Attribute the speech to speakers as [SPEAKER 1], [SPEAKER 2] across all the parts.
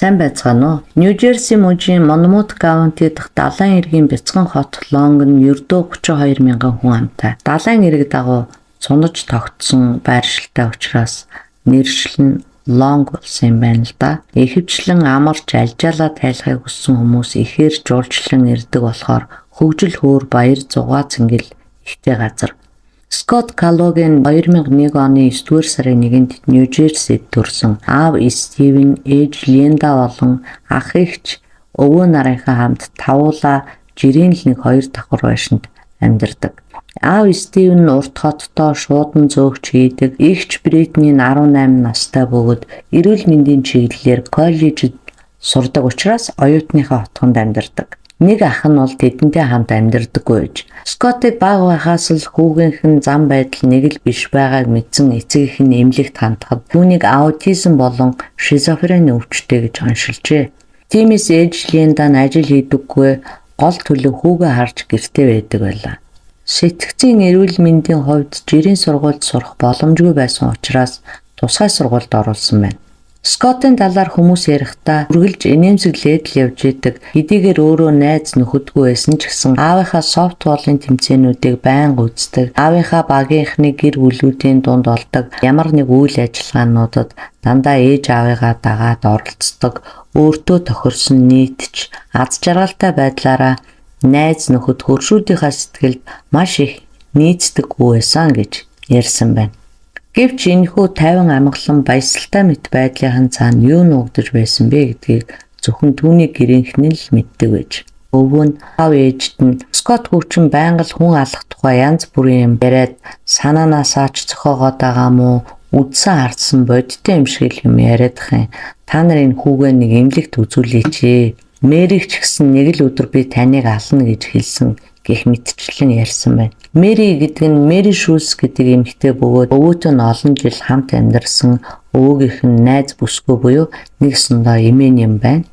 [SPEAKER 1] Сайн байцгаана уу? Нью-Жерси мужийн Монмут Каунти дахь далайн эргийн бяцхан хот Лонг нь ердөө 32 мянган хүн амтай. Далайн эрэг дагуу цунаж тогтсон байршилтай учраас нэршил нь Лонг болсон юм байна л да. Ихэвчлэн амарч альжаалаа тайлахыг хүссэн хүмүүс ихээр жуулчлан ирдэг болохоор хөгжил хөөр баяр зугаа цэнгэл ихтэй газар. Скот Каллогийн 2001 оны 9-р сарын 1-нд Нью-Жерсид төрсөн. Аав Стивен, ээж Линда болон ах эгч өвөө нарынхаа хамт тавуула жирийн л нэг 2 давхар байшинд амьдардаг. Аав Стивен урт хоттой шуудан зөөгч хийдэг. Эгч Бритни 18 настай бөгөөд эрүүл мэндийн чиглэлээр коллежид сурдаг учраас оюутныхаа хотгонд амьдардаг. Нэг ах нь бол тэдэнтэй хамт амьдардаггүй байж. Скотыг бага байхаас л хүүгийнх нь зам байдал нэг л биш байгааг мэдсэн эцэг их нь эмнэлэгт хандхад түүнийг аутизм болон шизофрени өвчтэй гэж оншилжээ. Тиймээс ээж Линда нь ажил хийдэггүй, гол төлөв хүүгээ харж гэртээ байдаг байлаа. Сэтгцийн эрүүл мэндийн хувьд жирийн сургуульд сурах боломжгүй байсан учраас тусгай сургуульд оруулсан байна. Скотын талаар хүмүүс ярихдаа үргэлж инээмсэглээд л явж идэг. Хэдийгээр өөрөө найз нөхөдгүй байсан ч гэсэн аавынхаа софтболын тэмцээнүүдийг байнга үздэг. Аавынхаа багийнхны гэр бүлүүдийн дунд болдог ямар нэг үйл ажиллагаануудад дандаа ээж аавыгаа дагаад оролцдог. Өөртөө тохирсон нийтч аз жаргалтай байдлаараа найз нөхөд хөршүүдийнхаа сэтгэлд маш их нийцдэггүй байсан гэж ярьсан байна. Гэвч энэхүү 50 амгалан баясгалтай мэт байдлын цаана юу нуугдаж байсан бэ гэдгийг зөвхөн түүний гэрийнх нь л мэддэг байж. Өвөө нь аав ээжд нь Скот хүүчин байнга л хүн алах тухай янз бүрийн юм яриад санаанаасаа ч зохиогоод байгаа мó үдсэн хардсан бодиттой юм шиг юм яриадах юм. Та нар энэ хүүгээ нэг эмнэлэгт үзүүлээч. Мэрийг ч гэсэн нэг л өдөр би таныг ална гэж хэлсэн гэх мэтчлэн ярьсан байна. Мэри гэдэг нь Мэри Шулс гэдэг эмэгтэй бөгөөд өвөөтэй нь олон жил хамт амьдарсан өвөөгийнх нь найз бүсгүй буюу нэг сандаа эмээн юм байна.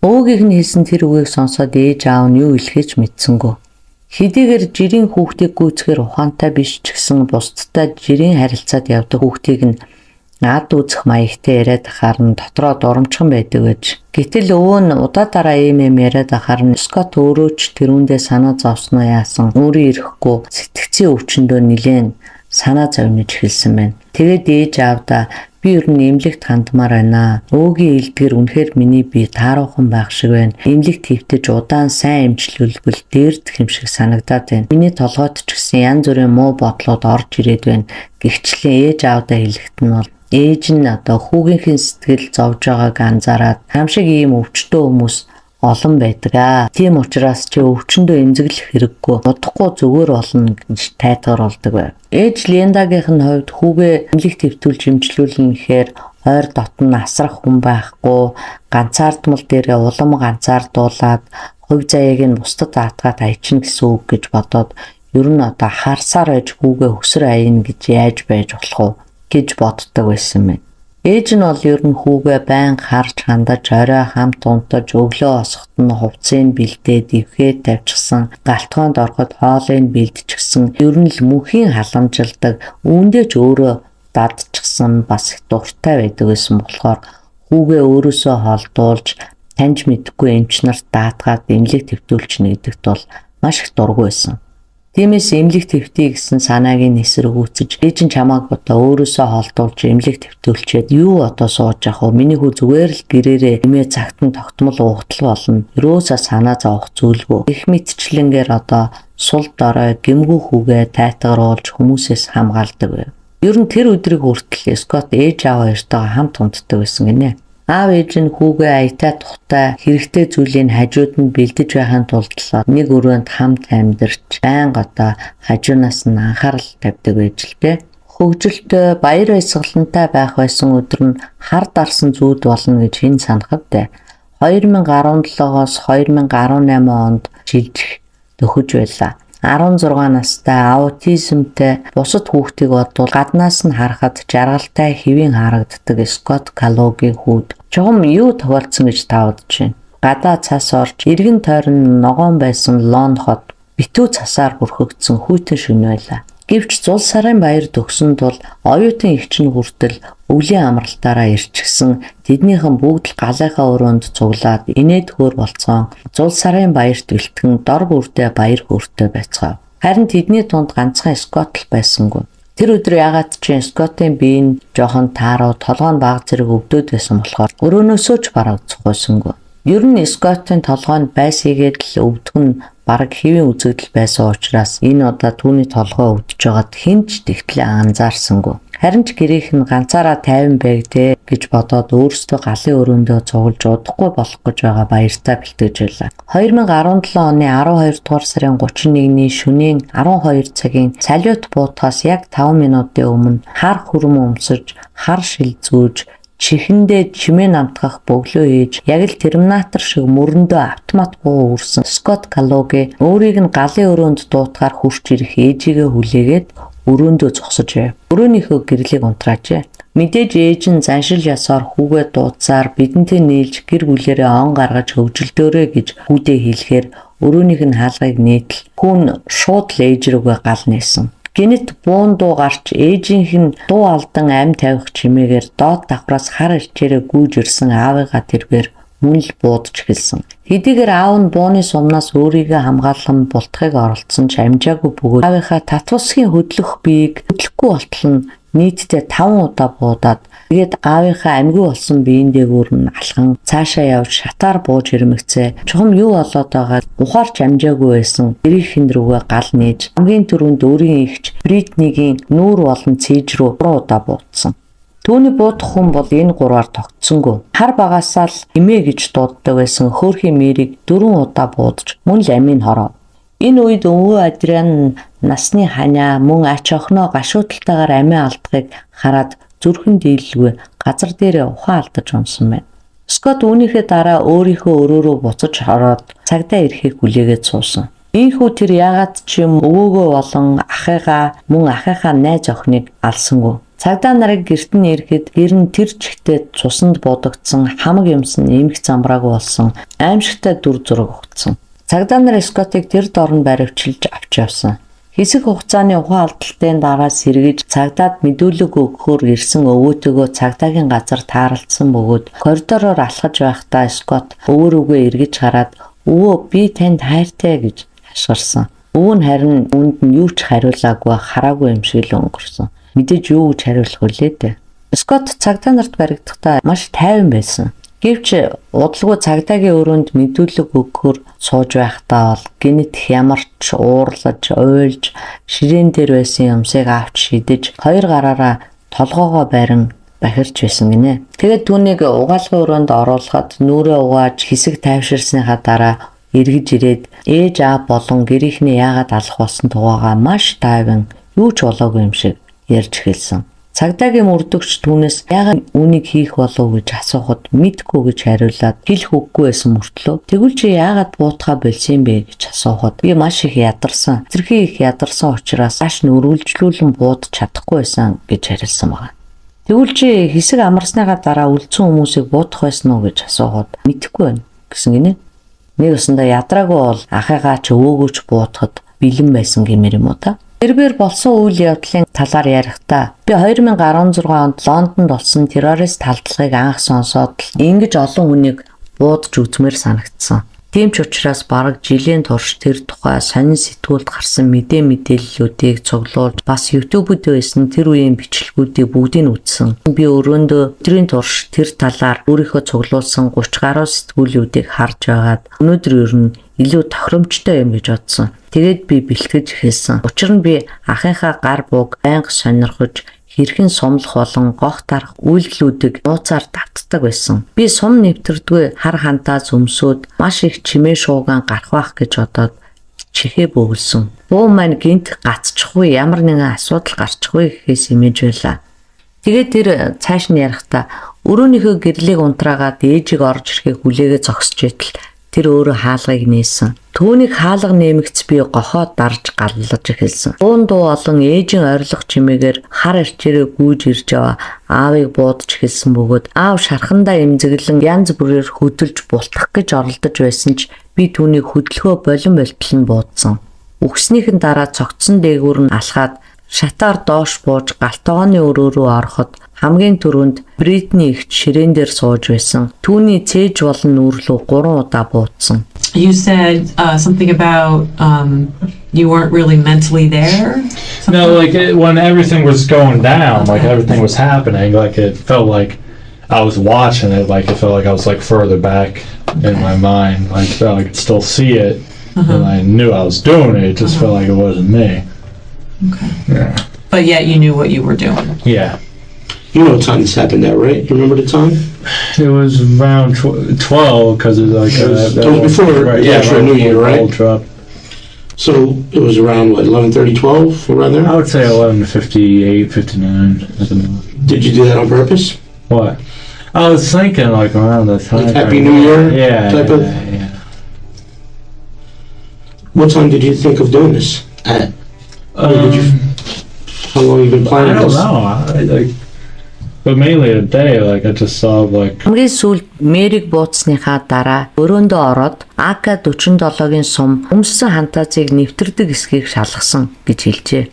[SPEAKER 1] Өвөөгийнх нь хэлсэн тэр үгийг сонсоод ээж аав нь юу хэлэхэж мэдсэнгөө. Хэдийгээр жирийн хүүхдийг гүйцэхээр ухаантай биш ч гэсэн бусдтай жирийн харилцаад явдаг хүүхдийг нь ад үзэх маягтай яриад ахаар нь дотроо дурамчхан байдаг гэж. Гэтэл өвөө нь удаа дараа ийм яриад ахаар нь Скот өөрөө ч тэрүүндээ санаа зовсноо яасан. Өөрийн ирэхгүй сэтгцийн өвчнөдөө нилээн санаа зовниж хэлсэн байна. Тэгээд ээж аавдаа би ер нь эмнэлэгт хандмаар байна. Өвгийн илтгэр үнэхээр миний бие тааруухан байх шиг байна. Эмнэлэгт хэвтэж удаан сайн эмчлүүлбэл дээрдэх юм шиг санагдаад байна. Миний толгойд ч гэсэн янз бүрийн муу бодлоод орж ирээд байна. Гэхдээ ээж аавдаа хэлэхэд нь бол ээж нь одоо хүүгийнхээ сэтгэл зовж байгааг анзаараад хамшиг ийм өвчтөө хүмүүс олон байдаг. Тийм учраас чи өвчнөдөө эмзэглэх хэрэггүй. Удахгүй зүгээр болно гэж тайтгаар болдог байв. Ээж Линдагийнх нь хувьд хүүгээ эмнэлэгт хэвтүүлж эмчлүүлнэ гэхээр ойр дотн асрах хүн байхгүй, ганцаардмал дээрээ улам ганцаардуулаад хувь заяаг нь бусдад даатгаад аячна гэсэн үг гэж бодоод ер нь одоо харсаар байж хүүгээ өсөр аяна гэж яаж байж болох вэ гэж боддог байсан байна. Ээж нь бол ер нь хүүгээ байнга харж хандаж орой хамт унтаж өглөө осоход нь хувцсыг бэлдээд ивхээ тавьчихсан, галтгоонд ороход хоолыг бэлдчихсэн, ер нь л мөнхийн халамжилдаг, үүндээ ч өөрөө дадчихсан бас их дуртай байдаг байсан болохоор хүүгээ өөрөөсөө холдуулж таньж мэдхгүй эмч нарт даатгаад эмнэлэгт хэвтүүлчихнэ гэдэгт бол маш их дургүй байсан. Тиймээс эмнэлэгт хэвтий гэсэн санааг нь эсэргүүцэж ээж нь чамааг одоо өөрөөсөө холдуулж эмнэлэгт хэвтүүлчихэд юу одоо сууж явах вэ? Миний хүү зүгээр л гэрээрээ эмээ цагт нь тогтмол уухтал болно. Ерөөсөө санаа зовох зүйлгүй. Их мэдчлэнгээр одоо сул дорой гэмгүү хүүгээ тайтгаруулж хүмүүсээс хамгаалдаг байв. Ер нь тэр өдрийг хүртэл Скот ээж аав хоёртойгоо хамт унтдаг байсан гинэ. Аав ээж нь хүүгээ аятай тухтай хэрэгтэй зүйлийг хажууд нь бэлдэж байхын тулд нэг өрөөнд хамт амьдарч байнга одоо хажуунаас нь анхаарал тавьдаг байж л дээ. Хөгжилтэй баяр баясгалантай байх байсан өдөр нь хар дарсан зүуд болно гэж хэн санахад дээ. 2017-оос 2018 онд шилжих төхөж байлаа. 16 настай аутизмтэй бусад хүүхдийг бодвол гаднаас нь харахад жаргалтай хэвийн харагддаг Скот Каллогийн хүүд чухам юу тохиолдсон гэж та бодож байна? Гадаа цас орж эргэн тойрон ногоон байсан Лон хот битүү цасаар бүрхэгдсэн хүйтэн шөнө байлаа. Гэвч зул сарын баяр төгсөн тул оюутан эгч нь хүртэл өвлийн амралтаараа ирчихсэн тэднийхэн бүгд л галынхаа өрөөнд цуглаад инээдгөөр болцоон зул сарын баярт бэлтгэн дор бүрдээ баяр хөөртэй байцгаав. Харин тэдний тунд ганцхан Скот л байсангүй. Тэр өдөр ягаад ч Скотын бие нь жоохон тааруу толгой нь баг зэрэг өвдөд байсан болохоор өрөөнөөсөө ч барагдах байсангүй. Ер нь Скотын толгойд байсгээд л өвдөх нь бараг хэвийн үзэгдэл байсан учраас энэ удаа түүний толгой өвдөж байгаад хинч тэгтлээ анзаарсангүй. Харин ч гэрийнх нь ганцаараа тайван байг дээ гэж бодоод өөрсдөө галын өрөөндөө цуглаж удахгүй болох гэж байгаа баяртаа бэлтгэж байлаа. 2017 оны 12 дугаар сарын 31-ний шөнийн 12 цагийн салют буутахаас яг 5 минутын өмнө хар хүрм өмсөж, хар шил зүүж, чихэндээ чимээ намтгах бөглөө хийж, яг л терминатор шиг мөрөндөө автомат буу үрсэн Скот Галлогийн өөрийг нь галын өрөөнд дуутахаар хурч ирэх ээжигээ хүлээгээд өрөөндөө зогсож байв. Өрөөнийхөө гэрлийг унтраажээ. Мэдээж ээж нь заншил ясаар хүүгээ дуудсаар бидэнтэй нийлж гэр бүлээрээ он гаргаж хөвжөлдөөрэй гэж хүүдээ хэлэхээр өрөөнийх нь хаалгыг нээтэл хүн шууд л ээж рүүгээ гал нээсэн. Гэнэт буун дуу гарч ээжийнх нь дуу алдан ам тавих чимээгээр доод давхраас хар ирчээрээ гүйж ирсэн аавыгаа тэргээр мөн л буудж эхэлсэн. Хэдийгээр аав нь бууны сумнаас өөрийгөө хамгаалан бултахыг оролцсон ч амжаагүй бөгөөд аавынхаа татвасгийн хөдлөх биеийг хөдлөхгүй болтол нь нийтдээ 5 удаа буудаад тэгээд аавынхаа амьгүй болсон биеийн дээгүүр нь алхан цаашаа явж шатаар бууж ирмэгцээ. Чухам юу болоод байгааг ухаарч амжаагүй байсан. Гэрийнхэн рүүгээ гал нээж хамгийн түрүүнд өөрийн эгч Бритнигийн нүүр болон цээж рүү 3 удаа буудсан. Түүний буудах хүн бол энэ 3-аар тогтсонгүй. Хар багасаа л эмээ гэж дууддаг байсан хөөрхийн Мэрийг 4 удаа буудаж мөн л амийн хороо. Энэ үед өвөө Адриан насны ханиа мөн ач охиноо гашуудлалтайгаар амиа алдахыг хараад зүрхэн дийлэлгүй газар дээрээ ухаан алдаж унсан байна. Скот үүнийхээ дараа өөрийнхөө өрөөрөө буцаж ороод цагдаа ирэхийг хүлээгээд суусан. Ийхүү тэр яагаад ч юм өвөөгөө болон ахыгаа мөн ахыхаа найз охиныг алсангүй. Цагдаа нарыг гэрт нь ирэхэд гэр нь тэр чигтээ цусанд будагдсан хамаг юмсан эмх замбраагүй болсон аимшигтай дүр зураг өгцөн. Цагдаа нар Скотыг тэр дорн баривчилж авч явсан. Хэсэг хугацааны ухаан алдалтын дараа сэргэж цагдаад мэдүүлэг өгөхөөр ирсэн өвөөтөөгөө цагдаагийн газар тааралцсан бөгөөд коридороор алхаж байхдаа Скот өвөө рүүгээ эргэж хараад "Өвөө, би танд хайртай" гэж хашгирсан. Өвөө нь харин үүнд нь юу ч хариулаагүй хараагүй юм шиг л өнгөрсөн. Мэдээж юу гэж хариулах вүлээ дээ. Скот цагдаа нарт баригдахдаа маш тайван байсан. Гэвч удалгүй цагдаагийн өрөөнд мэдүүлэг өгөхөөр сууж байхдаа бол гинэт ямарч уурлаж, уйлж, ширээн дээр байсан юмсыг авч шидэж, хоёр гараараа толгоогоо барин бахирч байсан гинэ. Тэгээд түүнийг угаалгын өрөөнд оруулахад нүрээ угааж хэсэг тайвширсныхаа дараа эргэж ирээд ээж аав болон гэрийнхний яагаад алах болсон тугаагаа маш тайван юу ч болоогүй юм шиг ярьж эхэлсэн. Цагдаагийн мөрдөгч түүнээс яагаад үнийг хийх болов гэж асуухад мэдгүй гэж хариулаад хэлэх үггүй байсан мөртлөө тэгвэл чи яагаад буутахаа болсон бэ гэж асуухад би маш их ядарсан. Зэрхий их ядарсан учраас аш нь үргэлжлүүлэн буудаж чадахгүй байсан гэж хариулсан байна. Тэгвэл чи хэсэг амарсныхаа дараа үлдсэн хүмүүсийг буутах байсан уу гэж асуухад мэдэхгүй байна гэсэн гинэ. Нэг өсөндөө ядраагүй бол ахыгаа ч өвөөгөө ч буутахад бэлэн байсан гэмээр юм уу та? Тэрээр болсон үйл явдлын талаар ярихдаа би 2016 онд Лондонд болсон террорист халдлагыг анх сонсоод ингэж олон хүнийг буудаж үзмээр санагдсан. Тийм ч учраас бараг жилийн турш тэр тухай сонин сэтгүүлд гарсан мэдээллүүдийг цуглуулж бас YouTube-д байсан тэр үеийн бичлэгүүдийг бүгдийг нь үзсэн. Би өрөөндөө өдрийн турш тэр талаар өөрийнхөө цуглуулсан 30 гаруй сэтгүүлүүдийг харж байгаад өнөөдөр ер нь илүү тохиромжтой юм гэж бодсон. Тэгээд би бэлтгэж эхэлсэн. Учир нь би ахынхаа гар бууг байнга сонирхож хэрхэн сумлах болон гох тарах үйлдэлүүдийг нууцаар давтдаг байсан. Би сум нэвтэрдгүй хар хантаа зөмсөөд маш их чимээ шуугаан гарах байх гэж бодоод чихээ бөглсөн. Буу маань гинт гацчихгүй ямар нэгэн асуудал гарчихгүй гэхээс имэж байлаа. Тэгээд тэр цааш нь ярихдаа өрөөнийхөө гэрлийг унтраагаад ээжийг орж ирэхийг хүлээгээ зогсож байтал тэр өөрөө хаалгыг нээсэн. Түүнийг хаалга нэмэгц би гохоод дарж галлаж эхэлсэн. Буун дуу олон ээжийн орилох чимээгээр хар ирчээрээ гүйж ирж яваа аавыг буудаж эхэлсэн бөгөөд аав шархандаа эмзэглэн янз бүрээр хөдөлж бултах гэж оролдож байсан ч би түүнийг хөдөлгөө болон болтол нь буудсан. Үгснийхэн дараа цогцсон дээгүүр нь алхаад Шатаар доош бууж галтгооны өрөө рүү ороход хамгийн түрүүнд Бритни ихт ширээн дээр сууж байсан. Түүний цээж болон нүүр рүү 3 удаа буутсан.
[SPEAKER 2] You said something about you weren't really mentally there.
[SPEAKER 3] No, like when everything was going down, like everything was happening, like it felt like I was watching it, like it felt like I was like further back in my mind, like felt like I could still see it, and I knew I was doing it. It just felt like it wasn't me.
[SPEAKER 2] Okay.
[SPEAKER 3] Yeah.
[SPEAKER 2] But yet you knew what you were doing.
[SPEAKER 3] Yeah.
[SPEAKER 4] You know what time this happened at, right? You remember the time?
[SPEAKER 3] It was around 12 because it was like
[SPEAKER 4] It was before the actual New Year, right?
[SPEAKER 3] Ultra.
[SPEAKER 4] So it was around, what, 11:30, 12, around there?
[SPEAKER 3] I would say 11:58, 59 at the moment.
[SPEAKER 4] Did you do that on purpose?
[SPEAKER 3] What? I was thinking like around that time.
[SPEAKER 4] Like Happy New Year
[SPEAKER 3] Yeah.
[SPEAKER 4] type of-
[SPEAKER 3] Yeah.
[SPEAKER 4] What time did you think of doing this at? Or did you, how long you been
[SPEAKER 3] I
[SPEAKER 4] planning
[SPEAKER 3] don't
[SPEAKER 4] this?
[SPEAKER 3] know. But mainly a day, like I just saw like
[SPEAKER 1] Хамгийн сүүлд Мэриг бууцсныхаа дараа өрөөндөө ороод AK-47-гийн сум өмссөн хантаазыг нэвтэрдэг эсгийг шалгасан гэж хэлжээ.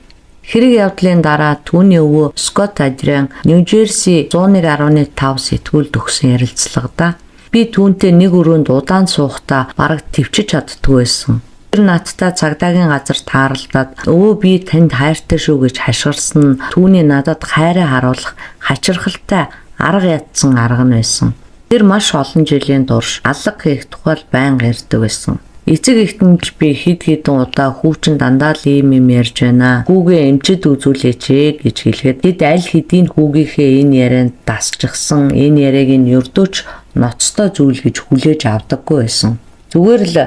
[SPEAKER 1] Хэрэг явдлын дараа түүний өвөө Скотт Адриан Нью-Жерси 101.5 сэтгүүлд өгсөн ярилцлагада би түүнтэй нэг өрөөнд удаан суухдаа бараг твчиж чаддгүй байсан. Тэр надтай цагдаагийн газар тааралдаад өвөө би танд хайртай шүү гэж хашгирсан нь түүний надад хайраа харуулах хачирхалтай арга ядсан арга нь байсан. Тэр маш олон жилийн турш алга хийх тухай байнга ярьдаг байсан. Эцэг эхтэнч би хэд хэдэн удаа хүүчин дандаа л ийм юм ярьж байна. Хүүгээ эмчэд үзүүлээч гэж хэлэхэд тэд аль хэдийн хүүгийнхээ энэ ярианд дасчихсан, энэ яриаг нь ердөөч ноцтой зүйл гэж хүлээж авдаггүй байсан. Зүгээр л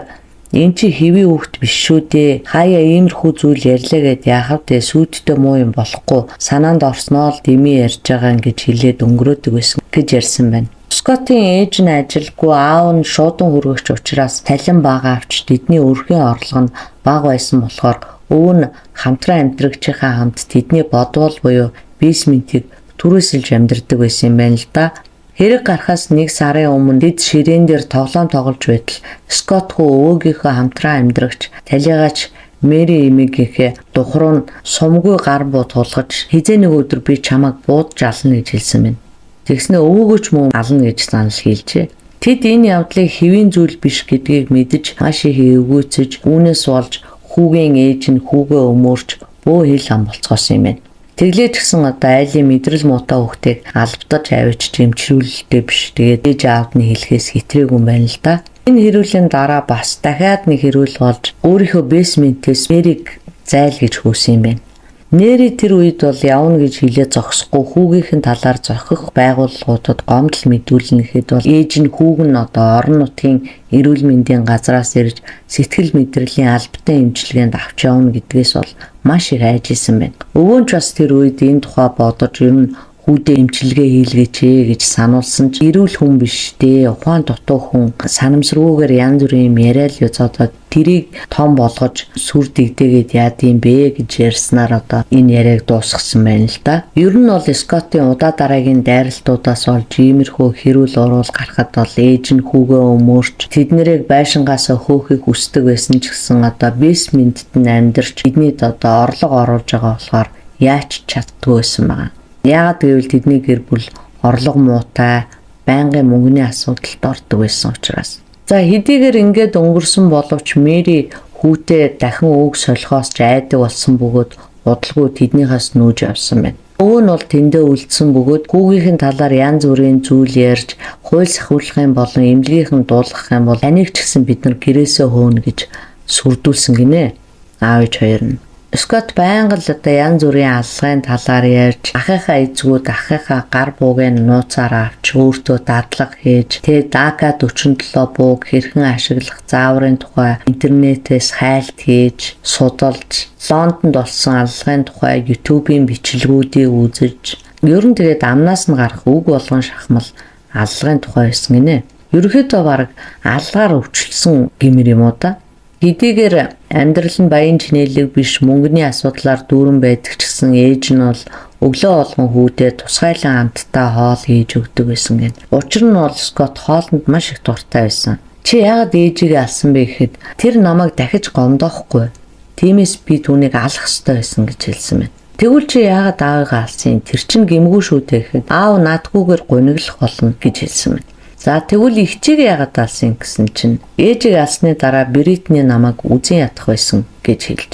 [SPEAKER 1] энэ чи хэвийн хүүхд биш шүү дээ. Хаяа иймэрхүү зүйл ярьлаа гэд яахав дээ сүйдтэй муу юм болохгүй. Санаанд орсноо л дэмий ярьж байгаа гэж хэлээд өнгөрөөдөг байсан гэж ярьсан байна. Скоттын ээж нь ажилгүй, аав нь шуудан хүргэгч учраас талин бага авч тэдний өрхийн орлого нь бага байсан болохоор өвөө нь хамтран амьдрагчийнхаа хамт тэдний бодвол буюу бейсментийг түрээсэлж амьдардаг байсан юм байна л да. Хэрэг гарахаас нэг сарын өмнө дэд ширээн дээр тоглоом тоглож байтал Скотт хүү өвөөгийнхөө хамтран амьдрагч талигач Мэри эмээгийнхээ духруу нь сумгүй гар буу тулгаж хизээ нэг өдөр би чамайг бууд жална гэж хэлсэн байна. Тэгснэ өвөөгөөч мөн ална гэж санал хийлжээ. Тэд энэ явдлыг хэвийн зүйл биш гэдгийг мэдэж маш их эвгүүцэж үүнээс болж хүүгийн ээж нь хүүгээ өмөрч бөө хил ам болцгоосон юм байна. Тэглэж гисэн одоо айлын мэдрэл муутай хүүхдийг албадаж авчиж эмчилүүлэлтэй биш. Тэгээд ээж аавд нь хэлэхээс хитрээгүй юм байна л да. Энэ хэрүүлийн дараа бас дахиад нэг хэрүүл болж өөрийнхөө бейсментээс Мэриг зайл гэж хөөсөн юм байна. Нэри тэр үед бол явна гэж хэлээ зогсохгүй хүүгийнхэн талаар зохих байгууллагуудад гомдол мэдүүлнэхэд бол ээж нь хүүг нь одоо орон нутгийн эрүүл мэндийн газраас ирж сэтгэл мэдрэлийн албатай эмчилгээнд авч явна гэдгээс бол маш их айжсэн байна. Өвөө нь ч бас тэр үед энэ тухай бодож ер нь хүүдээ эмчилгээ хийлгээч гэж сануулсан ч эрүүл хүн биш дээ. Ухаан дутуу хүн санамсргүйгээр янз бүрийн юм яриа л ёцоод тэрийг том болгож сүр дэгдээгээд яад юм бэ гэж ярьснаар одоо энэ яриаг дуусгасан байна л да. Ер нь бол Скоттын удаа дараагийн дайралтуудаас олж иймэрхүү хэрүүл уруул гарахад бол ээж нь хүүгээ өмөрч тэднэрийг байшингаасаа хөөхийг хүсдэг байсан ч гэсэн одоо бейсментэд нь амьдарч биднийд одоо орлого оруулж байгаа болохоор яач чаддгүй байсан байна. Яагаад гэвэл тэдний гэр бүл орлого муутай, байнгын мөнгөний асуудалд ордог байсан учраас. За хэдийгээр ингээд өнгөрсөн боловч Мэри хүүтэй дахин үг солихоос ч айдаг болсон бөгөөд удалгүй тэднийхээс нүүж явсан байна. Өвөө нь бол тэндээ үлдсэн бөгөөд хүүгийнхэн талаар янз бүрийн зүйл ярьж, хууль сахиулах юм болон эмнэлгийнхэн дуулгах юм бол таныг ч гэсэн бид нар гэрээсээ хөөнө гэж сүрдүүлсэн гинэ. Аав ээж хоёр нь. Скотт байнга л одоо янз бүрийн аллагын талаар ярьж, ахыхаа эзгүүд ахыхаа гар бууг нь нууцаараа авч өөртөө дадлага хийж, тэгээд AK-47 бууг хэрхэн ашиглах зааврын тухай интернетээс хайлт хийж, судалж, Лондонд болсон аллагын тухай YouTube-ийн бичлэгүүдийг үзэж, ер нь тэгээд амнаас нь гарах үг болгон шахмал аллагын тухай байсан гинэ. Ерөнхийдөө баг алгаар өвчлсөн гэмэр юм уу да? Хэдийгээр амьдрал нь баян чинэлэг биш мөнгөний асуудлаар дүүрэн байдаг ч гэсэн ээж нь бол өглөө болгон хүүдээ тусгайлан амттай хоол хийж өгдөг байсан гэн. Учир нь бол Скотт хоолнд маш их дуртай байсан. Чи яагаад ээжигээ алсан бэ гэхэд тэр намайг дахиж гомдоохгүй. Тиймээс би түүнийг алах ёстой байсан гэж хэлсэн байна. Тэгвэл чи яагаад аавыгаа алсан? Тэр чинь гэмгүй шүү дээ гэхэд аав наадгүйгээр гуниглах болно гэж хэлсэн байна. За тэгвэл ихчийг яагаад алсан гэсэн чинь ээжийг алсны дараа Бритни намайг үзэн ядах байсан гэж хэлж.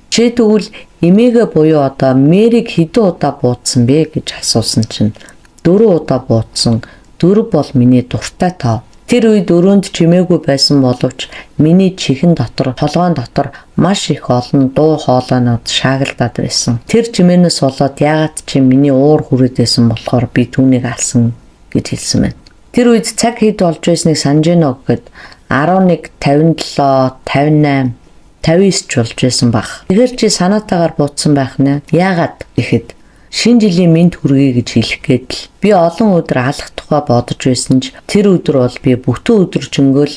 [SPEAKER 1] Чи тэгвэл эмээгээ буюу одоо Мэриг хэдэн удаа буудсан бэ гэж асуусан чинь 4 удаа буудсан. 4 бол миний дуртай тоо. Тэр үед өрөөнд чимээгүй байсан боловч миний чихэн дотор, толгойн дотор маш их олон дуу хоолойнууд шаагилдаад байсан. Тэр чимээнээс болоод яагаад чи миний уур хүрээдсэн болохоор би түүнийг алсан гэж хэлсэн байна. Тэр үед цаг хэд болж байсныг санаж байна уу гэхэд 11:57, 58, 59 ч болж байсан баг. Тэгэхээр чи санаатаагаар буудсан байх нэ. Яагаад гэхэд шинэ жилийн мэд хүргэе гэж хэлэх гээд л би олон өдөр алах тухай бодож байсан ч тэр өдөр бол би бүтэн өдржөнгөө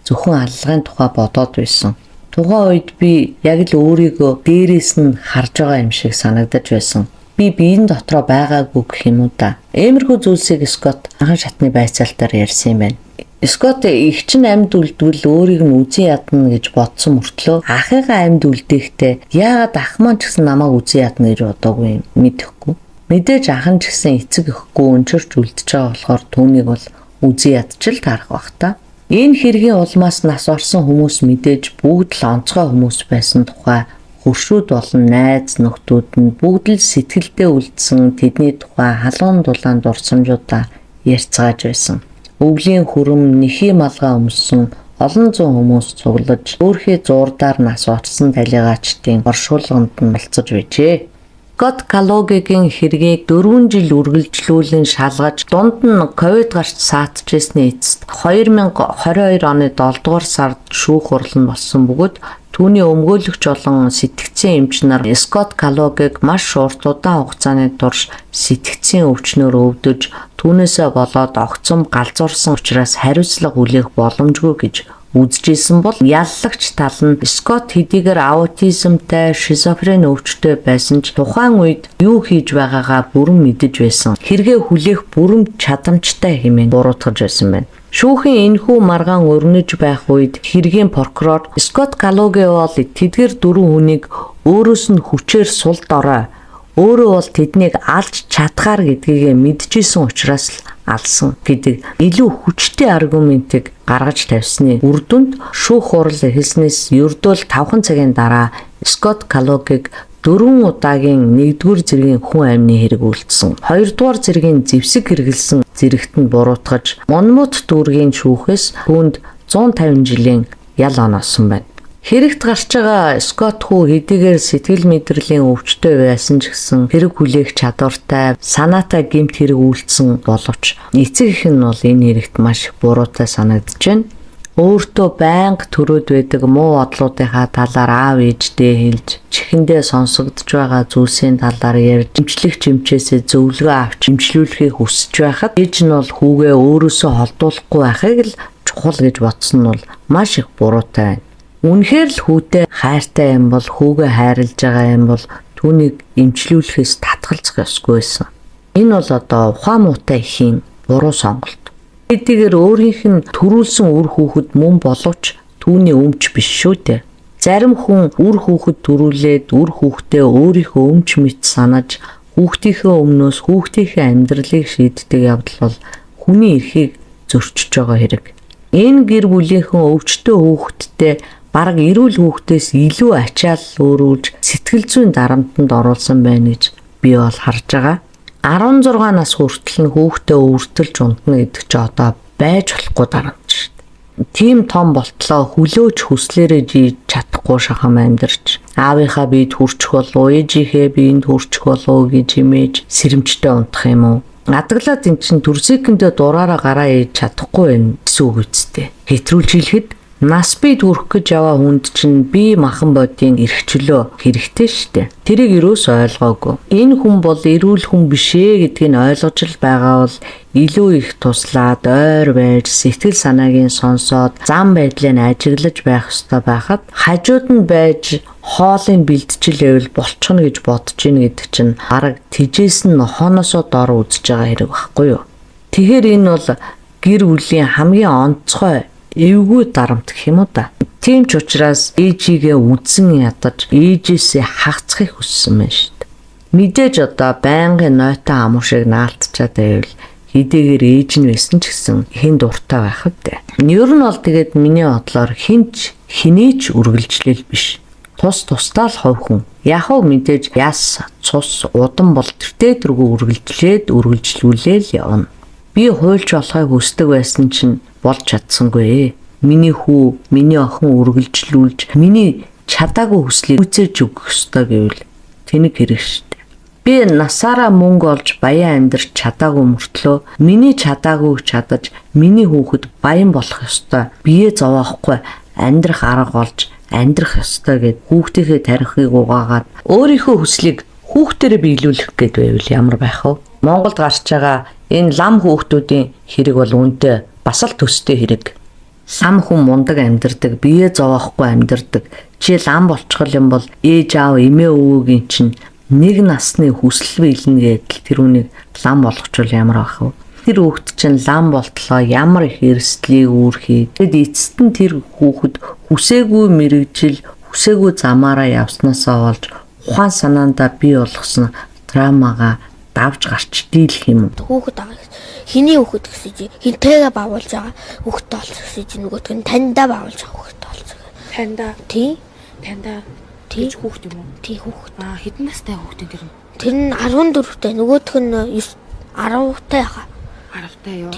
[SPEAKER 1] зөвхөн аллагын тухай бодоод байсан. Тухайн үед би яг л өөрийгөө дээрээс нь харж байгаа юм шиг санагдаж байсан. Би биеийн дотроо байгаагүй гэх юм уу да. Иймэрхүү зүйлсийг Скот анхан шатны байцаалтаар ярьсан юм байна. Скот их чинь амьд үлдвэл өөрийг нь үзэн ядна гэж бодсон мөртлөө ахыгаа амьд үлдээхдээ яагаад ах маань ч гэсэн намайг үзэн ядна гэж бодоогүй юм мэдэхгүй. Мэдээж ах нь ч гэсэн эцэг өгөхгүй өнчөрч үлдчихэж байгаа болохоор түүнийг бол үзэн ядчил таарах бах та. Энэ хэргийн улмаас нас орсон хүмүүс мэдээж бүгд л онцгой хүмүүс байсан тухай хөршүүд болон найз нөхдүүд нь бүгд л сэтгэлдээ үлдсэн тэдний тухай халуун дулаан дурсамжуудаа ярьцгааж байсан. Өвлийн хүрэм нэхий малгай өмссөн олон зуун хүмүүс цуглаж өөрхий зуурдаар нас орсон талигаачдын оршуулганд нь болцож байжээ. Скот Каллогигийн хэргийг 4 жил үргэлжлүүлэн шалгаж дунд нь ковид гарч саатжсэний эцэст 2022 оны 7 дугаар сард шүүх хурлан болсон бөгөөд түүний өмгөөлөгч болон сэтгцийн эмч нар Скот Каллогиг маш урт удаан хугацааны турш сэтгцийн өвчнөөр өвдөж түүнээсээ болоод огцом галзуурсан учраас хариуцлага хүлээх боломжгүй гэж үзэжсэн бол яллагч тал нь Скот хэдийгээр аутизмтай, шизофрен өвчтөй байсан ч тухайн үед юу хийж байгаагаа бүрэн мэдэж байсан. Хэрэгээ хүлээх бүрэн чадамжтай хэмээн буруутгаж байсан байна. Шүүхийн энэхүү маргаан өрнөж байх үед хэргийн прокурор Скот Каллоги бол тэдгэр 4 хүнийг өөрөөс нь хүчээр сул дорой өөрөө бол тэднийг алж чадхаар гэдгийг мэдчихсэн учраас л алсан гэдэг илүү хүчтэй аргументыг гаргаж тавьсны үр дүнд шүүх хурал эхэлснээс ердөө 5 цагийн дараа Скот Каллогиг 4 удаагийн 1-р зэргийн хүн амны хэрэг үйлдсэн. 2-р зэргийн зэвсэг хэрэгэлсэн зэрэгт нь буруутгаж Монмут дүүргийн шүүхээс түүнд 150 жилийн ял оноосон байна. Хэрэгт гарч байгаа Скот хүү хэдийгээр сэтгэл мэдрэлийн өвчтөй байсан ч гэсэн хэрэг хүлээх чадвартай, санаатай гэмт хэрэг үйлдсэн боловч эцэг эх нь бол энэ хэрэгт маш их буруутай санагдаж байна. Өөртөө байнга төрөөд байдаг муу бодлуудынхаа талаар аав ээждээ хэлж, чихэндээ сонсогдож байгаа зүйлсийн талаар ярьж, эмчлэх жимчээсээ зөвлөгөө авч эмчлүүлэхийг хүсэж байхад ээж нь бол хүүгээ өөрөөсөө холдуулахгүй байхыг л чухал гэж бодсон нь бол маш их буруутай байна. Үнэхээр л хүүтэй хайртай юм бол хүүгээ хайрлаж байгаа юм бол түүнийг эмчлүүлэхээс татгалзах ёсгүй байсан. Энэ бол одоо ухаан муутай ихийн буруу сонголт. Хэдийгээр өөрийнх нь төрүүлсэн үр хүүхэд мөн боловч түүний өмч биш шүү дээ. Зарим хүн үр хүүхэд төрүүлээд үр хүүхдээ өөрийнхөө өмч мэт санаж хүүхдийнхээ өмнөөс хүүхдийнхээ амьдралыг шийддэг явдал бол хүний эрхийг зөрчиж байгаа хэрэг. Энэ гэр бүлийнхэн өвчтөе хүүхэдтэй бараг эрүүл хүүхдээс илүү ачаал өөрүүлж сэтгэл зүйн дарамтанд оруулсан байна гэж би бол харж байгаа. 16 нас хүртэл нь хүүхдээ өвөртөлж унтна гэдэг чи одоо байж болохгүй дарамт шүү дээ. Тийм том болтлоо хүлөөж хүслээрээ жийж чадахгүй шахам амьдарч аавынхаа биед хүрчих болов ээжийнхээ биед хүрчих болов гэж хэмээж сэрэмжтэй унтах юм уу? Адаглаад эн чин төрсөйköндөө дураараа гараа ээж чадахгүй байх гэсэн үг үстэй. Хэтрүүлж хэлэхэд нас бий төрөх гэж яваа хүнд чинь бие махан бодийн эрхчлөө хэрэгтэй штэ. Тэрийг юус ойлгоогүй. Энэ хүн бол эрүүл хүн биш ээ гэдгийг ойлгож л байгаа бол илүү их туслаад ойр байж сэтгэл санаагийн сонсоод зам байдлыг ажиглаж байх ёстой байхад хажууд нь байж хоолын бэлтжил байвал болчихно гэж бодож ийн гэдэг чинь арга тижээс нь нохооноосоо дор үзэж байгаа хэрэг байхгүй юу. Тэгэхээр энэ бол гэр бүлийн хамгийн онцгой эвгүй дарамт гэх юм уу да. Тийм ч учраас ээжигээ үдсэн ядаж ээжээсээ хагацхыг хүссэн байна шүү дээ. Мэдээж одоо байнгын нойтон ам шиг наалтчаад байвал хэдийгээр ээж нь байсан ч гэсэн хэн дуртай байх вэ? Ер нь бол тэгээд миний бодлоор хинээч үргэлжлэл биш. Тусдаа л хувь хүн. Яг уу мэдээж яс, цус, удан бол тэртээ үргэлжлүүлээл явна. Би хуульч болохыг хүсдэг байсан чинь болж чадсангүй. Миний хүү, миний охин үргэлжлүүлж, миний чадаагүй хүслийг үүсэж өгөх ёстой гэвэл тэнэг хэрэг шүү дээ. Би насаараа мөнгө олж баян амьдрч чадаагүй мөртлөө миний чадаагүйг чадаж, миний хүүхэд баян болох ёстой. Бие зовоохгүй амьдрах арга олж амьдрах ёстой гэд хүүхдийнхээ тарихыг угаагаад өөрийнхөө хүслийг хүүхдэрээ биелүүлэх гээд байвал ямар байх вэ? Монголд гарч байгаа энэ лам хүүхдүүдийн хэрэг бол үнэтэй бас л төстэй хэрэг. Лам хүн мундаг амьдардаг, бие зовоохгүй амьдардаг. Чи лам болчихвол юм бол ээж аав эмээ өвөөгийн чинь нэг насны хүсэл биелнэ гэдэл тэрүүнийг лам болгочвол ямар байх вэ? Тэр хүүхэд чинь лам болтлоо ямар их эрсдлийг үүрхий. Тэгэд эцэст нь тэр хүүхэд хүсээгүй мэрэгжил, хүсээгүй замаараа явснаасаа болж ухаан санаандаа бий болгосон травмага давж гарч дийлэх юм.
[SPEAKER 5] Хүүхэд байгаа хиний хүүхэд гэсэн чи хинтэйгээ бавуулж байгаа хүүхэдтэй олж гэсэн чи нөгөөтг нь таньдаа бавуулж байгаа хүүхэдтэй олж байгаа.
[SPEAKER 6] Таньдаа
[SPEAKER 5] тий
[SPEAKER 6] хүүхэд юм уу?
[SPEAKER 5] Тий хүүхэд.
[SPEAKER 6] Хэдэн настай хүүхэд тэр нь?
[SPEAKER 5] Тэр нь 14-тэй, нөгөөх нь 10-тай байгаа.
[SPEAKER 6] 10-тай юу?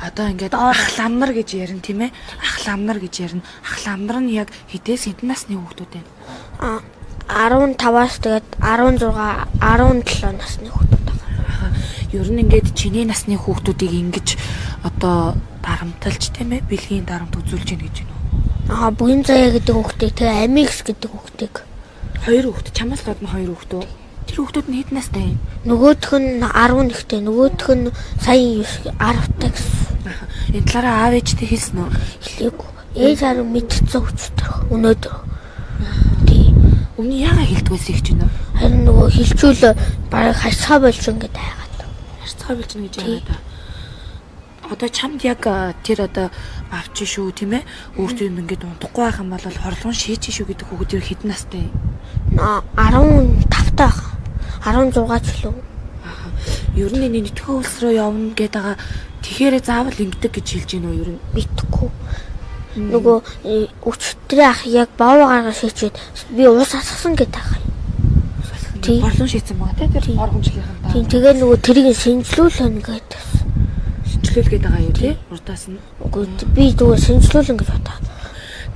[SPEAKER 6] Одоо ингээд ахламнар гэж ярина тийм ээ? Ахламнар гэж ярина. Ахламнар нь яг хэдээс хэдэн насны хүүхдүүд вэ?
[SPEAKER 5] 15-аас тэгээд 16, 17 насны хүүхдүүд байгаа.
[SPEAKER 6] Ер нь ингээд чиний насны хүүхдүүдийг ингэж одоо дарамталж тийм ээ? Бэлгийн дарамт үзүүлж гин гэж байна уу?
[SPEAKER 5] Буян заяа гэдэг хүүхдийг тэгээ Амикс гэдэг хүүхдийг.
[SPEAKER 6] 2 хүүхд, чамаас гадна 2 хүүхд үү? Тэр хүүхдүүд нь хэдэн настай юм?
[SPEAKER 5] Нөгөөх нь 11-тэй, нөгөөх нь сая 10-тай гэсэн.
[SPEAKER 6] Энэ талаараа аав ээжтэй хэлсэн үү?
[SPEAKER 5] Хэлээгүй. Ээж харин мэдчихсэн хүчтэй өнөөдөр. Тий.
[SPEAKER 6] Өмнө яагаад хэлдгээс их ч юм уу?
[SPEAKER 5] Харин нөгөө хилчүүл бараг хашгаа болж ингээд хайгаад.
[SPEAKER 6] Харцгаа билж нэг гэж яагаад. Одоо чамд яг тэр одоо авч шүү тийм ээ? Өөртөө юм ингээд унтахгүй байх юм бол хорлон шийч шүү гэдэг хүүхэд хэдэн настай юм?
[SPEAKER 5] 15-тай байгаа. 16 ч лөө.
[SPEAKER 6] Ер нь энэ нэтгөө улс руу явна гэдэг байгаа. Тэгэхээр заавал ингэдэг гэж хэлж гин үү ер нь?
[SPEAKER 5] Мэдхгүй. Нөгөө өчтөрийн ах яг бав гаргаж шийчээд би уус асгасан гэдэг байгаа юм. Тий.
[SPEAKER 6] Хорлон шийдсэн байгаа тийм ор хүмжлийнхэн.
[SPEAKER 5] Тий. Тэгээ нөгөө тэрийг шинжлүүлэн гэдэг.
[SPEAKER 6] Шинжлүүлгээд байгаа юу тий? Урдаас нь.
[SPEAKER 5] Үгүй би зүгээр шинжлүүлэн гэж бодоод.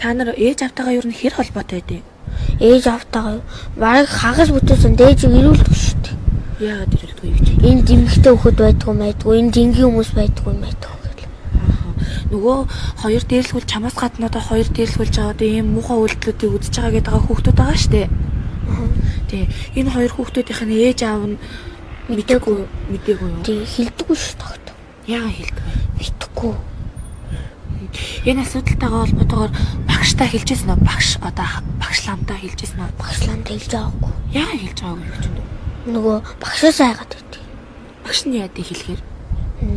[SPEAKER 6] Та нар ээж автайгаа ер нь хэр холбоотой байдیں۔
[SPEAKER 5] Ээж автайгаа бараг хагас бүтээсэн дээжийг ирүүлдэг шүү дээ.
[SPEAKER 6] Яагаад ирүүлдэг вэ гэж?
[SPEAKER 5] Энд эмэгтэй хүүхэд байдгүй, энд энгийн хүмүүс байдгүй гэл.
[SPEAKER 6] Нөгөө хоёр дээрлгүүл чамаас гадна одоо хоёр дээрлгүүлж байгаа одоо ийм муухай үйлдэлүүдийг үзэж байгаа гэдэг хүүхдүүд байгаа шүү дээ. Тий. Энэ хоёр хүүхдүүдийнх нь ээж аав нь мэдээгүй юу?
[SPEAKER 5] Тий, хэлдэггүй шүү дээ.
[SPEAKER 6] Яагаад хэлдэг вэ?
[SPEAKER 5] Мэдхгүй.
[SPEAKER 6] Энэ асуудалтайгаа холбоотойгоор багштай хэлжсэн үү? Багш ламдаа хэлжсэн үү?
[SPEAKER 5] Багш ламдаа хэлж байгаагүй.
[SPEAKER 6] Яагаад хэлж байгаагүй гэж байна?
[SPEAKER 5] Нөгөө багшаас айгаад байдгийг.
[SPEAKER 6] Багш нь яадаг хэлэхээр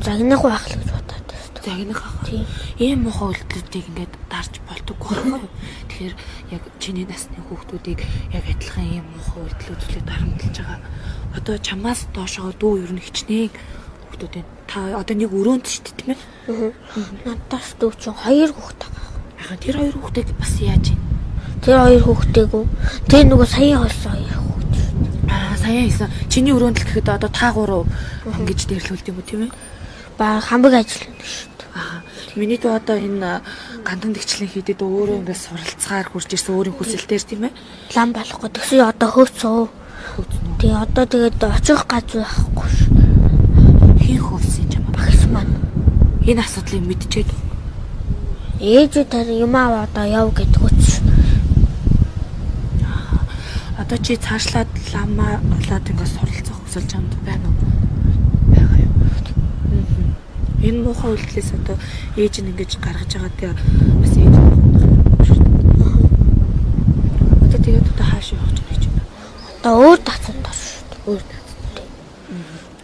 [SPEAKER 5] загнах байх л гэж бодоод.
[SPEAKER 6] Загнах аа. Ийм муухай үйлдэлүүдийг ингээд дарж болдоггүй байхгүй юу? Тэгэхээр яг чиний насны хүүхдүүдийг яг адилхан ийм муухай үйлдэлүүдийг дарамтлаж байгаа. Одоо чамаас доошоо дүү ер нь хичнээн хүүхдүүд байна. Та одоо нэг өрөөнд шүү дээ тийм ээ?
[SPEAKER 5] Надаас дүү чинь 2 хүүхэд байгаа.
[SPEAKER 6] Тэр 2 хүүхдийг бас яаж юм?
[SPEAKER 5] Тэр 2 хүүхдийг тэр нөгөө сая холсон 2 хүүхэд.
[SPEAKER 6] Сая хийсэн. Чиний өрөөнд л гэхэд одоо та 3 ингэж дэрлүүлд юм уу тийм ээ?
[SPEAKER 5] Баг хамбаг ажил юм шүү.
[SPEAKER 6] Миний дүү одоо энэ гандан дэгчлэн хийдэд өөрөө ингээд суралцгаар хурж ирсэн өөрийн хүсэлтээр тийм ээ.
[SPEAKER 5] Лам болохгүй тэгсэн одоо хөөцөө. Тэгээ одоо тэгээд очих гаж байхгүй ш.
[SPEAKER 6] Хин хөөсөн юм
[SPEAKER 5] багш маань.
[SPEAKER 6] Энэ асуудлыг мэдчихэд
[SPEAKER 5] ээж тэр юм аа одоо яв гэдэг үуч.
[SPEAKER 6] Одоо чи цаашлаад ламаа болоод ингээд суралцах хүсэл чамд байна уу? Байгаа юу? Энэ муухай үйлдэлээс одоо ээж нь ингэж гаргаж байгаа тий бас ээж. Одоо тэгээд одоо хаашаа явах гэж байна?
[SPEAKER 5] Одоо өөр тацсан тас шүү дээ.
[SPEAKER 6] Өөр тацсан.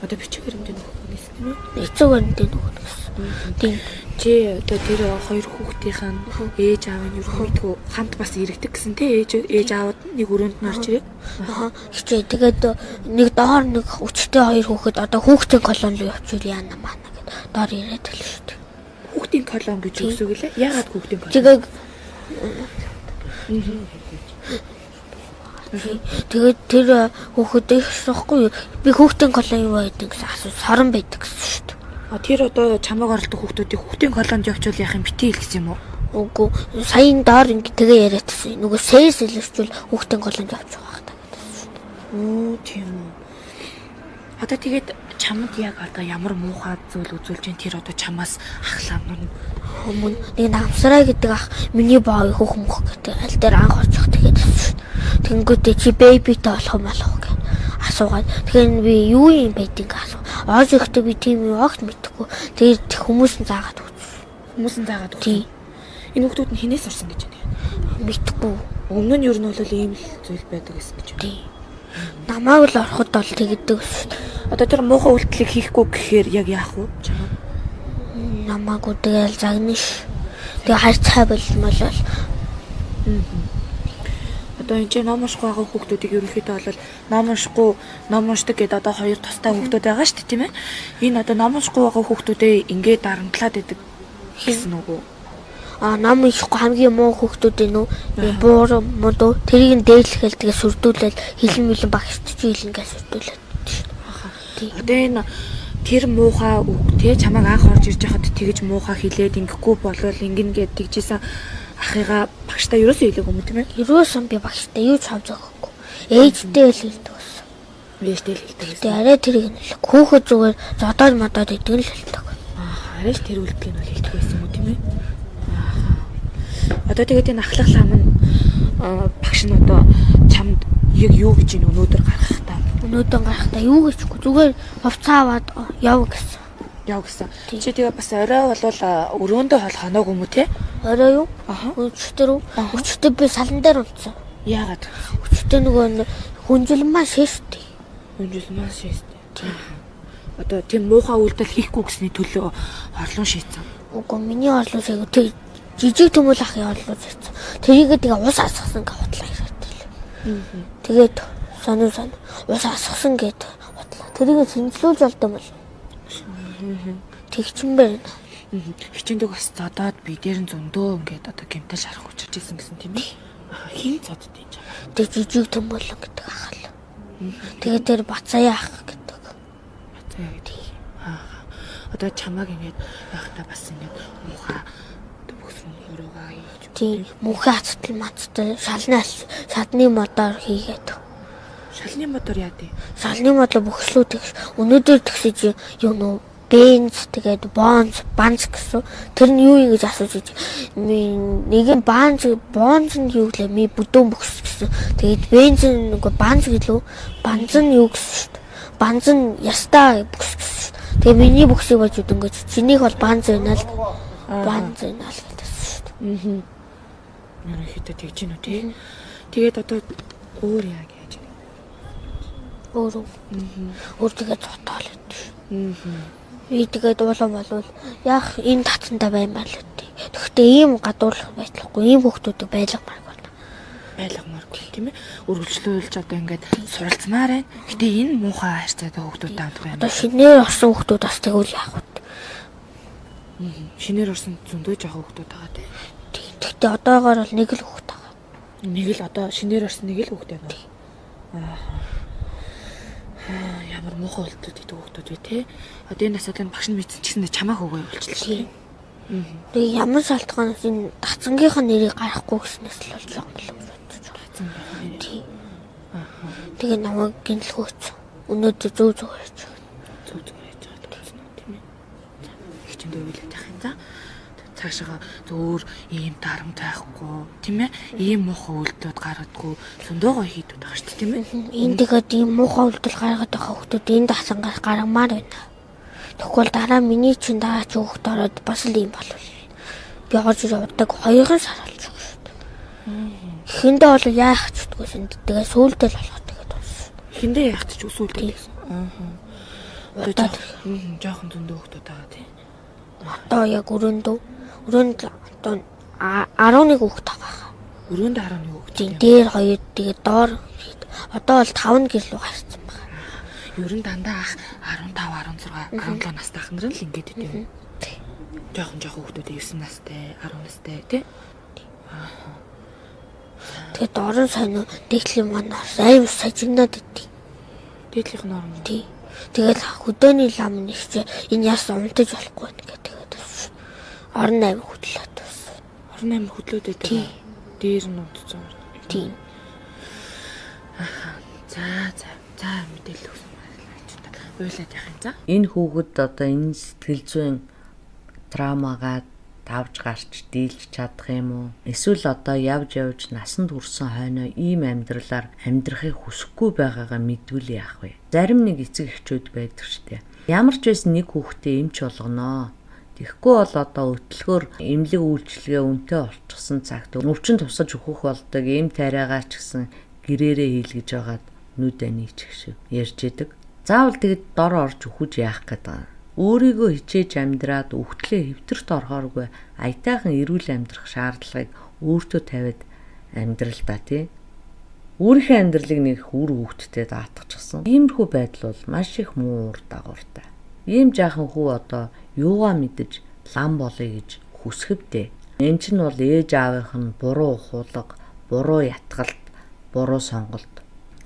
[SPEAKER 6] Одоо бичиг баримтын нөхөс тийм үү?
[SPEAKER 5] Эцэг баримтын нөхөс. Тийм.
[SPEAKER 6] Чи одоо тэр хоёр хүүхдийнх нь ээж аав нь ерөнхийдөө хамт бас иргэдэг гэсэн тий ээж аавд нэг өрөөнд нь орж ирээ.
[SPEAKER 5] Хичээ тэгээд нэг доор нэг өчтөө хоёр хүүхэд одоо хүүхдийн колонд явчихвал яана маана гэд доор ирээд л шүү дээ.
[SPEAKER 6] Хүүхдийн колон гэж юу үг лээ? Яагаад хүүхдийн колон?
[SPEAKER 5] Тэгээд тэр хүүхэд ихсэхгүй би хүүхдийн колон юу байдаг гэсэн асуу сорон байдаг гэсэн шүү дээ.
[SPEAKER 6] Тэр одоо чамайг оролдог хүүхдүүдийг хүүхдийн колонд явуучвал яах юм битгий л гэсэн юм уу?
[SPEAKER 5] Үгүй саяын доор ингэ тэгээ яриадсан. Нөгөө сэс илэрчүүл хүүхдийн колонд явчих واخ та гэдсэн шүү дээ.
[SPEAKER 6] Оо тийм үү. Одоо тэгээд чамд яг одоо ямар муухай зүйл үзүүлж чинь тэр одоо чамаас ахлаа
[SPEAKER 5] өмнө нэг намсраа гэдэг ах миний боо хөөх мөх гэдэг аль дээр анх орчих тэгээд тэнгүүтээ чи бэбитэй болох юм болов гэх асуугаад тэгэхээр би юу юм байдгийг асуу. Оож ихдээ би тийм юу огт мэдэхгүй. Тэгээд хүмүүс нь заагаад өгсөн. Тийм.
[SPEAKER 6] Энэ хүүхдүүд нь хинээс орсон гэж байна.
[SPEAKER 5] Мэдэхгүй.
[SPEAKER 6] Өмнө нь ер нь бол ийм л зүйл байдаг гэсэн гэж байна.
[SPEAKER 5] Тийм. Намайг л ороход бол тэгдэг шүү дээ.
[SPEAKER 6] Одоо тэр муухай үйлдэлийг хийхгүй гэхээр яг яах вэ? Чамаа
[SPEAKER 5] намайг үдээл загнаш. Тэгээ хайрцаа болмол.
[SPEAKER 6] Одоо энэ чинь ном унших байгаа хүүхдүүдийг ерөнхийдөө бол ном уншдаг гэдэг одоо хоёр тустай хүүхдүүд байгаа шүү дээ тийм ээ. Энэ одоо ном уншихгүй байгаа хүүхдүүдээ ингээд дарамтлаад идэг гэсэн үг үү?
[SPEAKER 5] Ном уншихгүй хамгийн муу хүүхдүүд энэ үү? Буур модоо тэрийг нь дээрлэхэл тэгээ сүрдүүлэл хилэн мэлэн багшд чи хилэн гэж сүрдүүлээд.
[SPEAKER 6] Одоо энэ тэр муухай үг те чамайг анх орж ирж байхад тэгж муухай хэлээд ингэхгүй болвол ингэн гэд тэгжсэн ахыгаа багштай юусоо хэлээг юм тийм ээ?
[SPEAKER 5] Юусан би багштай юу ч хавж өгөхгүй. Ээжтэй л хэлдэг байсан.
[SPEAKER 6] Ээжтэй л хэлдэг.
[SPEAKER 5] Тэгээ арай тэрийг нь хэлэх. Хүүхэд зүгээр зодоод модоод идэг л хэлдэг.
[SPEAKER 6] Арай л тэр үйлдэлийг нь хэлдэг байсан юм тийм ээ? Одоо тэгээд энэ ахлах лам нь багш нь одоо чамд яг юу гэж энэ өнөөдөр гаргахтаа
[SPEAKER 5] юу гэхгүй зүгээр хувцаа аваад яв гэсэн.
[SPEAKER 6] Чи тэгээ бас орой болвол өрөөндөө хол хоног юм уу те?
[SPEAKER 5] Орой юу? Өчтөр би салан дээр унтсан.
[SPEAKER 6] Яагаад?
[SPEAKER 5] Өчтөр нөгөө хүнжилмаа шээстэй.
[SPEAKER 6] Одоо тийм муухай үйлдэл хийхгүй гэсний төлөө орлон шийдсэн.
[SPEAKER 5] Үгүй миний орлон шийдэх тэг жижиг төмөл ахын орлон шийдсэн. Тэрийг тэгээ ус асгасан гэж бодлоо ирээд. Тэгээд сонин ус асгасан гэд бодлоо. Тэрийг шинжлүүлж олдсон бол. Тэгчин байна.
[SPEAKER 6] Хичээндээ бас зодоод би дээр нь зөндөө ингээд одоо гэмтэл шарах учирч ирсэн гэсэн тийм ээ. Хин зодод юм чам.
[SPEAKER 5] Тэг жижиг төмөл гэдэг ахал. Тэгээд тэр бацаа ах гэдэг.
[SPEAKER 6] Бацаа гэдэг. Одоо чамааг ингээд байхдаа бас ингээд муухай төгсөн хуруугаа хийж.
[SPEAKER 5] Тийм муухай ацтал шалны мотор хийгээд.
[SPEAKER 6] Шалны мотор яа дээ?
[SPEAKER 5] Шалны мотор бөхслүү тэгш. Өнөөдөр тэгсэж юу нөө бенз тэгээд бонз гэсэн. Тэр нь юу юм гэж асууж иж. Нэг нь бонз нь юу гэлээ ми бүдүүн бөхс гэсэн. Тэгээд бенз нөгөө бонз гэлөө. Бонз нь юу гэсэн шүү дээ. Бонз нь ястаа бөхс гэсэн. Тэгээ миний бөхсийг болж үдэнгэж чинийх бол бонз байна л. Бонз байна л гэдсэн шүү дээ.
[SPEAKER 6] Ерөнхийдөө тэгж гинүү тий. Тэгээд одоо өөр яг яаж вэ?
[SPEAKER 5] Өөр тэгээд цотоол өгдөө. Би тэгээд уулан болвол яах энэ татсантай баймаар л үгүй. Тэгэхдээ ийм гадуур байтлахгүй ийм хүмүүсийг
[SPEAKER 6] байлгамааргүй тийм ээ. Өргөжлүүлж одоо ингээд суралцмаар байна. Гэтэ энэ муухай хайрцаатай хүмүүс таанд байна.
[SPEAKER 5] Одоо шинээр орсон хүмүүс бас тэгвэл яах вэ?
[SPEAKER 6] Шинээр орсон зөндөө жоо хүмүүс байгаа тийм.
[SPEAKER 5] Тэгэхдээ одоогоор бол нэг л хүмүүс байгаа.
[SPEAKER 6] Нэг л одоо шинээр орсон нэг л хүмүүс байна. Ямар муухай үйлдэлүүд идэх хүмүүс вэ те? Одоо энэ асуудлыг багш нь мэдсэн ч гэсэн чамаах өгөө явуулчихлаа.
[SPEAKER 5] Тэгээ ямар шалтгаанаас энэ дацангийнхаа нэрийг гаргахгүй гэснээс л боллоо юм байна. Тэгээ намайг гинлгөөч. Өнөөдөр зөв ярьж байгаа
[SPEAKER 6] тийм ээ. Хичээндээ үйлдэх юм за. Цаашаа зөөр ийм дарамт байхгүй тийм ээ. Ийм муухай үйлдэлүүд гаргадаггүй зөндөө гоё хийдүүд байгаа шүү дээ тийм ээ.
[SPEAKER 5] Энэ тэгээд ийм муухай үйлдэл гаргаад байгаа хүмүүс энэ дасангаас гаргамаар байна. Тэгвэл дараа миний чинь дараа ч хөөхт ороод бас л ийм болов. Би орж явдаг 2 сар болж байгаа шүү дээ. Хиндээ бол яах ч гэдгүй шин. Тэгээ сүулдэл болгоод тэгээд болсон.
[SPEAKER 6] Хиндээ яах ч сүулдэл гэсэн. Одоо жоохон зөндөө хүмүүс байгаа тийм.
[SPEAKER 5] Одоо яг өрөөнд одоо 11 хүүхэд байгаа.
[SPEAKER 6] Өрөөнд 11 хүүхэд.
[SPEAKER 5] Тийм дээр 2 тэгээд доор одоо бол 5 гэр рүү гарсан байна.
[SPEAKER 6] Ер нь дандаа ах 15, 16, 17 настай ах нар л ингэж идэв юм. Жохон хүүхдүүд 9 настай, 10 настай тий.
[SPEAKER 5] Тэгээд орон сайн дээдлийн манай аим сажигнаад идэв.
[SPEAKER 6] Дээдлийнх нь орон.
[SPEAKER 5] Тий. Тэгээд хөдөөний лам нэгч энэ яасан унтаж болохгүй тэгээд орон 8 хөдлөөд байсан.
[SPEAKER 6] Орон 8 хөдлөөд идэв.
[SPEAKER 5] Тий.
[SPEAKER 6] Дээр нь унтсан.
[SPEAKER 5] Тий.
[SPEAKER 6] За мэдээлэл өгсөн байна. Уйлаад яах юм за?
[SPEAKER 1] Энэ хүүхэд одоо энэ сэтгэл зүйн травмагаа давж гарч дийлж чадах юм уу? Эсвэл одоо явж насанд хүрсэн хойноо ийм амьдралаар амьдрахыг хүсэхгүй байгаагаа мэдвэл яах вэ? Зарим нэг эцэг эхчүүд байдаг штэ. Ямар ч байсан нэг хүүхдээ эмч болгоноо. Тэгэхгүй бол одоо өтлөхөөр эмнэлэг үйлчилгээ үнэтэй болчихсон цагт өвчин тусаж өгөх болдог эм тариагаа ч гэсэн гэрээрээ хийлгэж байгаад нүдэ нийчих шиг ярьж идэг. Заавал тэгэд дор орж өгөж яах гэдэг. Өөрийгөө хичээж амьдраад өвтлээ хэвтэрт орохооргүй аятайхан эрүүл амьдрах шаардлагыг өөртөө тавиад амьдрал та тий. Өөрийнхөө амьдралыг нэг үр хөвгттэй даатчихсан. Иймэрхүү байдал бол маш их муу ур дагавартай. Ийм жаахан хүү одоо юугаа мэдэж лам болъё гэж хүсгэвдээ. Энэ чинь бол ээж аавынх нь буруу ухуулга, буруу ятгалт, буруу сонголт.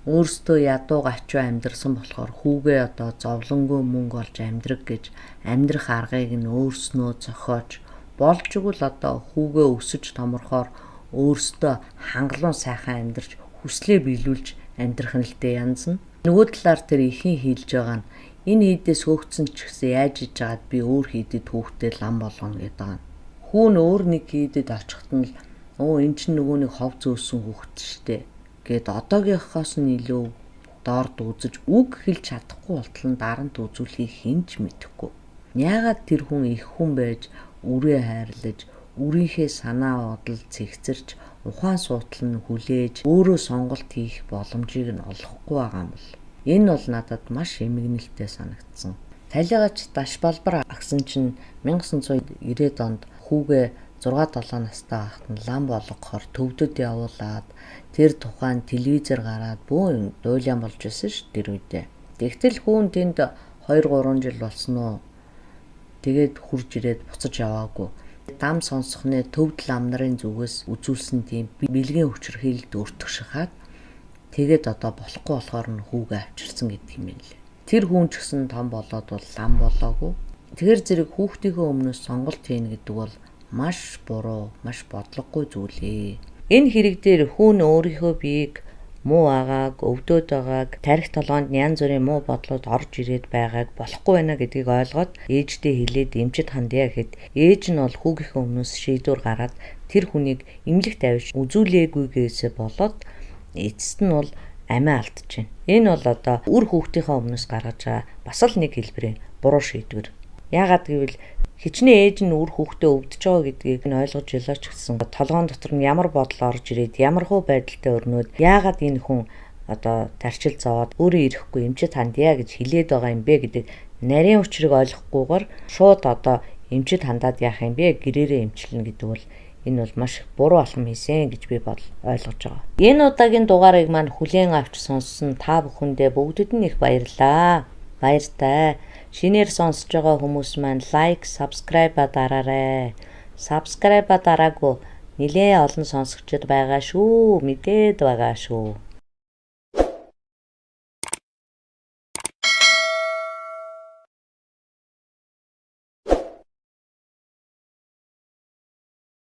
[SPEAKER 1] Өөрсдөө ядуу гачуу амьдрсан болохоор хүүгээ одоо зовлонгүй мөнгө олж амьдрах гэж амьдрах аргыг нь өөрснөө зохиож болж игэл одоо хүүгээ өсөж томорхоор өөрсдөө хангалуун сайхан амьдрч хүслээ биелүүлж амьдрах нь л дээ янз нь. Нөгөө талаар тэр ихийн хийлж байгаа нь энэ хийдээс хөөгцөн ч гэсэн яаж хийж байгаад би өөр хийдэд хүүхдээ лам болгоно гэдэг нь. Хүүн өөр нэг хийдэд очихт нь л эн чинь нөгөө нэг хов зөөсөн хүүхэд штэ гэд одоогийнхоос нь илүү доорд үзэж үг хэлж чадахгүй болтол нь дарамт үзүүлэхийг хинч мэдэхгүй. Яагаад тэр хүн их хүн байж үрээ хайрлаж, үрийнхээ санаа бодол цэгцэрч, ухаан суутал нь хүлээж, өөрөө сонголт хийх боломжийг нь олохгүй байгаа юм бол энэ бол надад маш эмгэнэлтэй санагдсан. Талигач Дашбалбар агсан чинь 1990-ад онд хүүгээ 6-7 настай байхад нь лам болгохоор төвдөд явуулаад тэр тухайн телевизээр гараад бөө дуйлан болж байсан ш тэр үедээ. Тэгтэл хүүн тэнд 2-3 жил болсон уу. Тэгээд хурж ирээд буцаж яваагүй. Дам сонсохны төвд лам нарын зүгээс үзүүлсэн тийм бэлгийн хүчирхийлэлд өртөх шахаад тэгээд одоо болохгүй болохоор нь хүүгээ авчирсан гэдэг юм байна лээ. Тэр хүн ч гэсэн том болоод бол лам болоогүй. Тэгэхээр зэрэг хүүхдийнхөө өмнөөс сонголт хийнэ гэдэг бол маш буруу, маш бодлогогүй зүйл ээ. Энэ хэрэг дээр хүн өөрийнхөө биеийг муу агааг, өвдөд байгааг, тарих толгоонд янз бүрийн муу бодлоод орж ирээд байгааг болохгүй байна гэдгийг ойлгоод ээждээ хэлээд эмчит хандъя гэхэд ээж нь бол хүүгийнхээ өмнөөс шийдвэр гаргаад тэр хүнийг эмнэлэгт тавьж үзүүлээгүйгээсээ болоод эцэст нь бол амиа алдчихэв. Энэ бол одоо үр хүүхдийнхээ өмнөөс гаргаж байгаа бас л нэг хэлбэрийн буруу шийдвэр. Яагаад гэвэл хичнээн ээж нь үр хүүхдээ өвдөж байгаа гэдгийг нь ойлгож ялаач гэсэн толгоон дотор нь ямар бодол орж ирээд ямар хөө байдалтай өрнөд яагаад энэ хүн одоо тарчил зовоод өөрөө ирэхгүй эмчит хандъя гэж хэлээд байгаа юм бэ гэдэг нарийн учрыг ойлгохгүйгээр шууд одоо эмчит хандаад яах юм бэ гэрээрээ эмчилнэ гэдэг бол энэ бол маш буруу алхам хийсэн гэж би ойлгож байгаа. Энэ удаагийн дугаарыг маань хүлээн авч сонссон та бүхэндээ бүгдэд нь их баярлалаа. Баяртай. Шинээр сонсож байгаа хүмүүс маань лайк, subscribe дараарай. Subscribe дараагүй нэлээ олон сонсогчд байгаа шүү. Мэдээд байгаа шүү.